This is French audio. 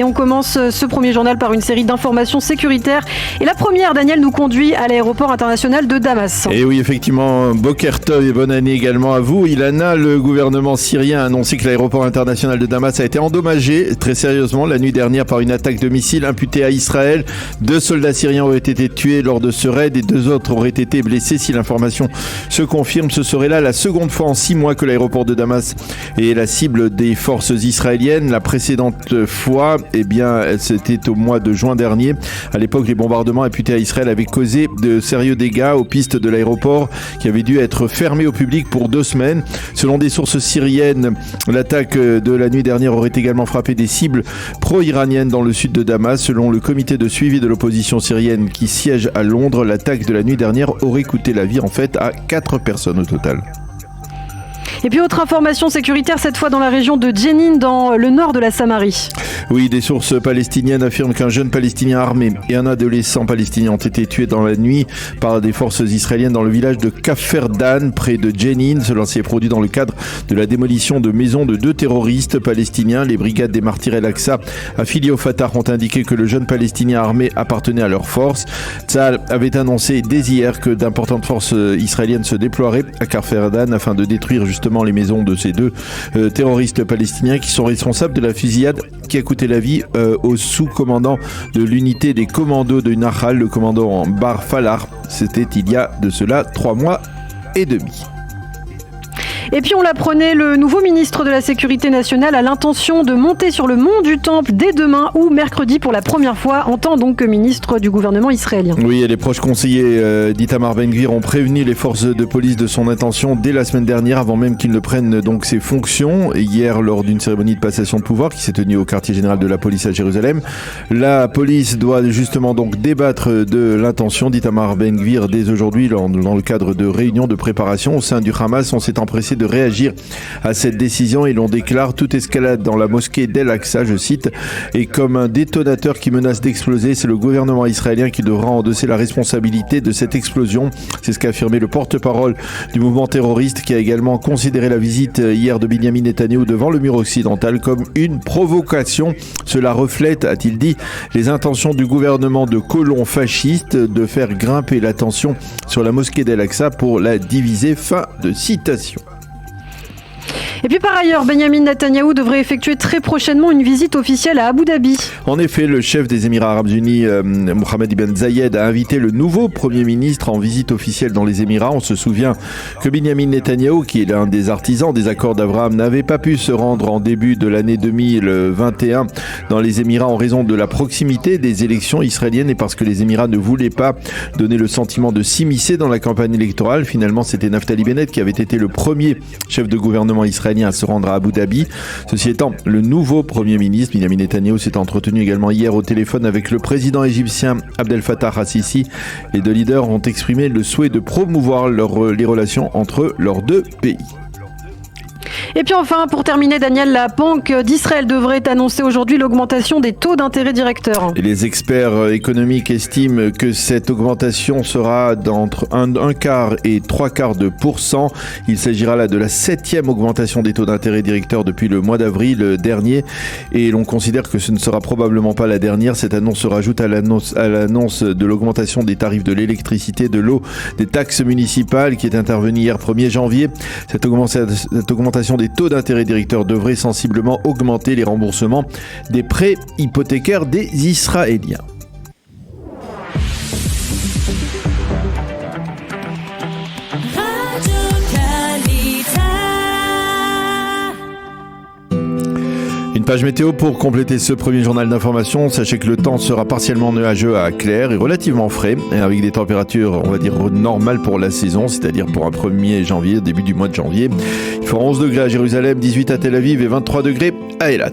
Et on commence ce premier journal par une série d'informations sécuritaires. Et la première, Daniel, nous conduit à l'aéroport international de Damas. Et oui, effectivement, Boker Tov et bonne année également à vous. Ilana, le gouvernement syrien a annoncé que l'aéroport international de Damas a été endommagé très sérieusement la nuit dernière par une attaque de missiles imputée à Israël. 2 soldats syriens auraient été tués lors de ce raid et 2 autres auraient été blessés. Si l'information se confirme, ce serait là la seconde fois en 6 mois que l'aéroport de Damas est la cible des forces israéliennes. La précédente fois, c'était au mois de juin dernier. À l'époque, les bombardements imputés à Israël avaient causé de sérieux dégâts aux pistes de l'aéroport qui avait dû être fermé au public pour 2 semaines. Selon des sources syriennes, l'attaque de la nuit dernière aurait également frappé des cibles pro-iraniennes dans le sud de Damas. Selon le comité de suivi de l'opposition syrienne qui siège à Londres, l'attaque de la nuit dernière aurait coûté la vie à 4 personnes au total. Et puis autre information sécuritaire, cette fois dans la région de Jenin, dans le nord de la Samarie. Oui, des sources palestiniennes affirment qu'un jeune Palestinien armé et un adolescent palestinien ont été tués dans la nuit par des forces israéliennes dans le village de Kafr Dan, près de Jenin. Cela s'est produit dans le cadre de la démolition de maisons de 2 terroristes palestiniens. Les brigades des Martyrs El-Aqsa affiliées au Fatah ont indiqué que le jeune Palestinien armé appartenait à leurs forces. Tzahal avait annoncé dès hier que d'importantes forces israéliennes se déploieraient à Kafr Dan afin de détruire justement les maisons de ces 2 terroristes palestiniens qui sont responsables de la fusillade qui a coûté la vie au sous-commandant de l'unité des commandos de Nahal, le commandant Bar Falah. C'était il y a de cela 3 mois et demi. Et puis on l'apprenait, le nouveau ministre de la Sécurité nationale a l'intention de monter sur le mont du Temple dès demain ou mercredi pour la première fois en tant donc que ministre du gouvernement israélien. Oui, et les proches conseillers d'Itamar Ben-Gvir ont prévenu les forces de police de son intention dès la semaine dernière, avant même qu'il ne prenne donc ses fonctions. Hier, lors d'une cérémonie de passation de pouvoir qui s'est tenue au quartier général de la police à Jérusalem, la police doit justement donc débattre de l'intention d'Itamar Ben-Gvir dès aujourd'hui dans le cadre de réunions de préparation au sein du Hamas. On s'est empressé de réagir à cette décision et l'on déclare toute escalade dans la mosquée d'El-Aqsa, je cite, est comme un détonateur qui menace d'exploser. C'est le gouvernement israélien qui devra endosser la responsabilité de cette explosion. C'est ce qu'a affirmé le porte-parole du mouvement terroriste qui a également considéré la visite hier de Binyamin Netanyahou devant le mur occidental comme une provocation. Cela reflète, a-t-il dit, les intentions du gouvernement de colons fascistes de faire grimper la tension sur la mosquée d'El-Aqsa pour la diviser. Fin de citation. Et puis par ailleurs, Benyamin Netanyahou devrait effectuer très prochainement une visite officielle à Abu Dhabi. En effet, le chef des Émirats Arabes Unis, Mohammed ibn Zayed, a invité le nouveau Premier ministre en visite officielle dans les Émirats. On se souvient que Benyamin Netanyahou, qui est l'un des artisans des accords d'Abraham, n'avait pas pu se rendre en début de l'année 2021 dans les Émirats en raison de la proximité des élections israéliennes et parce que les Émirats ne voulaient pas donner le sentiment de s'immiscer dans la campagne électorale. Finalement, c'était Naftali Bennett qui avait été le premier chef de gouvernement israélien à se rendre à Abu Dhabi. Ceci étant, le nouveau Premier ministre, Benyamin Netanyahou, s'est entretenu également hier au téléphone avec le président égyptien Abdel Fattah al-Sisi. Les 2 leaders ont exprimé le souhait de promouvoir les relations entre leurs 2 pays. Et puis enfin, pour terminer, Daniel, la Banque d'Israël devrait annoncer aujourd'hui l'augmentation des taux d'intérêt directeurs. Et les experts économiques estiment que cette augmentation sera d'entre 1/4 et 3/4%. Il s'agira là de la 7e augmentation des taux d'intérêt directeurs depuis le mois d'avril dernier. Et l'on considère que ce ne sera probablement pas la dernière. Cette annonce se rajoute à l'annonce de l'augmentation des tarifs de l'électricité, de l'eau, des taxes municipales qui est intervenue hier 1er janvier. Cette augmentation des taux d'intérêt directeurs devrait sensiblement augmenter les remboursements des prêts hypothécaires des Israéliens. Une page météo pour compléter ce premier journal d'information. Sachez que le temps sera partiellement nuageux à clair et relativement frais, et avec des températures, on va dire, normales pour la saison, c'est-à-dire pour un 1er janvier, début du mois de janvier. Il fera 11 degrés à Jérusalem, 18 à Tel Aviv et 23 degrés à Eilat.